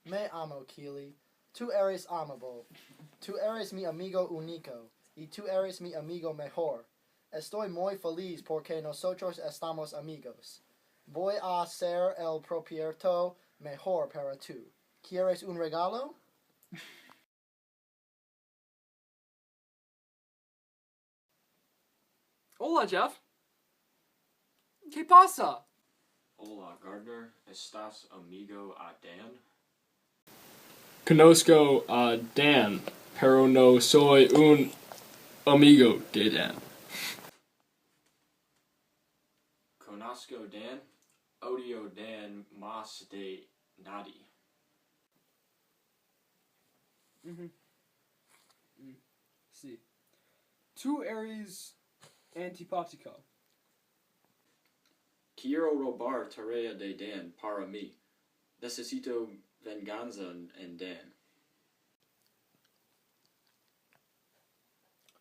Me amo, Keely. Tú eres amable. Tú eres mi amigo único. Y tú eres mi amigo mejor. Estoy muy feliz porque nosotros estamos amigos. Voy a hacer el proyecto mejor para tú. ¿Quieres un regalo? Hola, Jeff. ¿Qué pasa? Hola, Gardner. ¿Estás amigo a Dan? Conozco a Dan, pero no soy un amigo de Dan. Conozco Dan. Odio Dan más de nadie. Sí. Tú eres antipático. Quiero robar tarea de Dan para mí. Necesito venganza en Dan.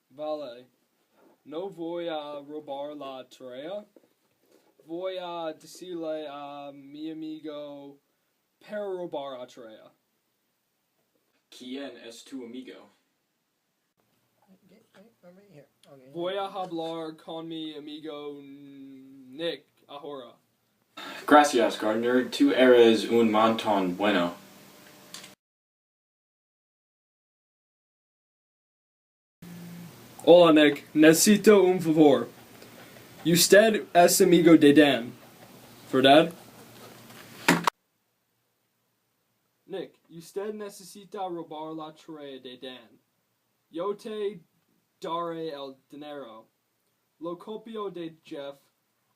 Vale. No voy a robar la tarea. Voy a decirle a mi amigo para robar la tarea. ¿Quién es tu amigo? Voy a hablar con mi amigo Nick ahora. Gracias, Gardner. Tú eres un montón bueno. Hola, Nick. Necesito un favor. Usted es amigo de Dan, ¿verdad? Nick, usted necesita robar la tarea de Dan. Yo te daré el dinero. Lo copio de Jeff.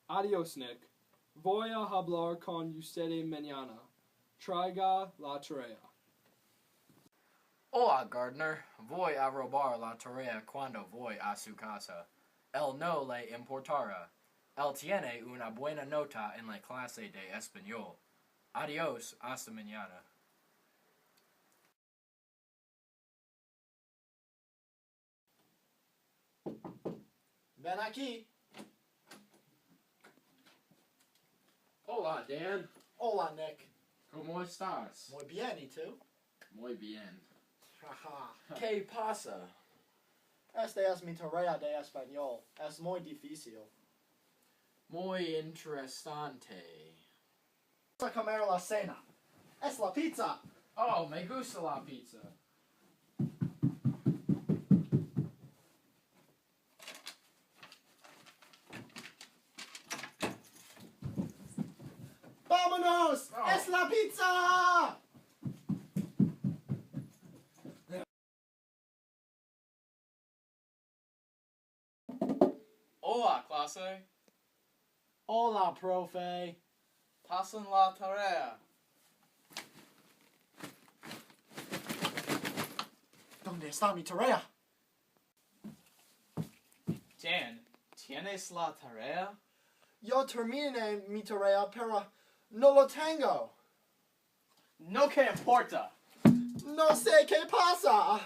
Adiós, Nick. Voy a hablar con usted mañana. Traiga la tarea. Hola, Gardner. Voy a robar la tarea cuando voy a su casa. Él no le importará. Él tiene una buena nota en la clase de español. Adiós, hasta mañana. Ven aquí. Hola, Dan. Hola, Nick. ¿Cómo estás? Muy bien, ¿y tú? Muy bien. ¿Qué pasa? Este es mi tarea de español. Es muy difícil. Muy interesante. Vamos a comer la cena. Es la pizza. Oh, me gusta la pizza. ¡Vámonos! Oh. ¡Es la pizza! Hola, clase. Hola, profe. Pasen la tarea. ¿Dónde está mi tarea? Dan, ¿tienes la tarea? Yo terminé mi tarea, pero no lo tengo. No que importa. No sé qué pasa.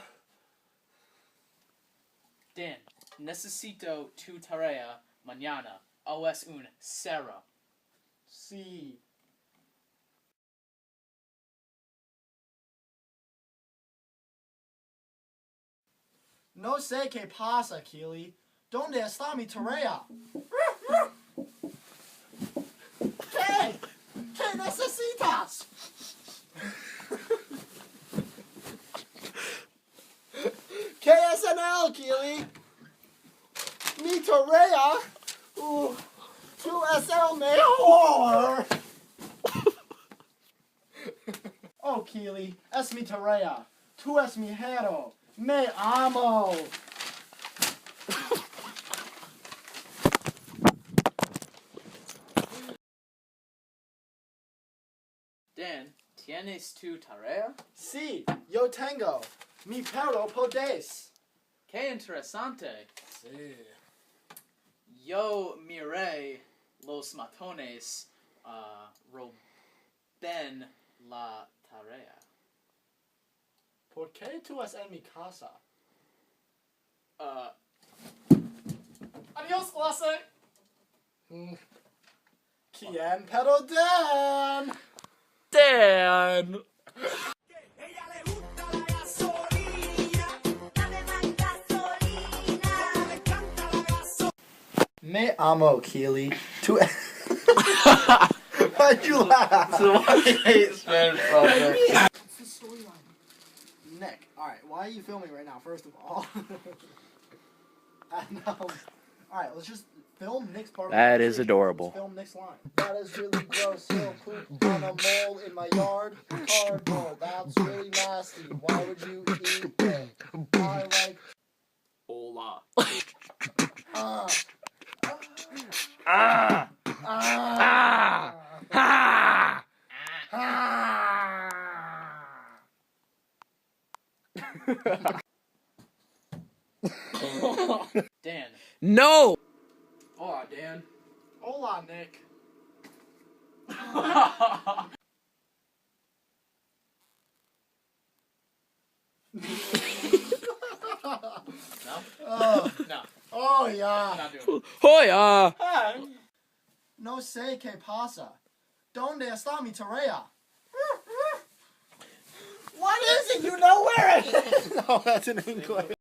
Dan, necesito tu tarea mañana. O es un cero. Sí. No sé qué pasa, Keely. ¿Dónde está mi tarea? ¿Qué? ¿Qué necesitas? ¿Qué es en él, Keely? Mi tarea. Tú es el mejor. Oh, Keely, es mi tarea. Tú es mi héroe. Me amo. Dan, ¿tienes tu tarea? Sí, yo tengo. Mi perro podés. Qué interesante. Sí. Yo miré los matones roben la tarea. ¿Por qué tú es en mi casa? Adiós, clase. ¿Quién? Pero Dan. Dan. Me amo Keely. Why'd you laugh? So I hate Spanish project. What's the storyline? Nick, alright, why are you filming right now, first of all? And, alright, let's just film Nick's part. That is adorable. Let's film Nick's line. That is really gross. He'll poop on a mole in my yard. Cardboard. That's really nasty. Why would you eat it? I like. Hola. Ah. Ah! Ah. Ah! Dan. No! Hola, Dan. Hola, Nick. No? Oh, No. oh yeah. Not doing it. Hoya! No sé qué pasa. ¿Dónde está mi tarea? What is it? You know where it is. No, that's in English.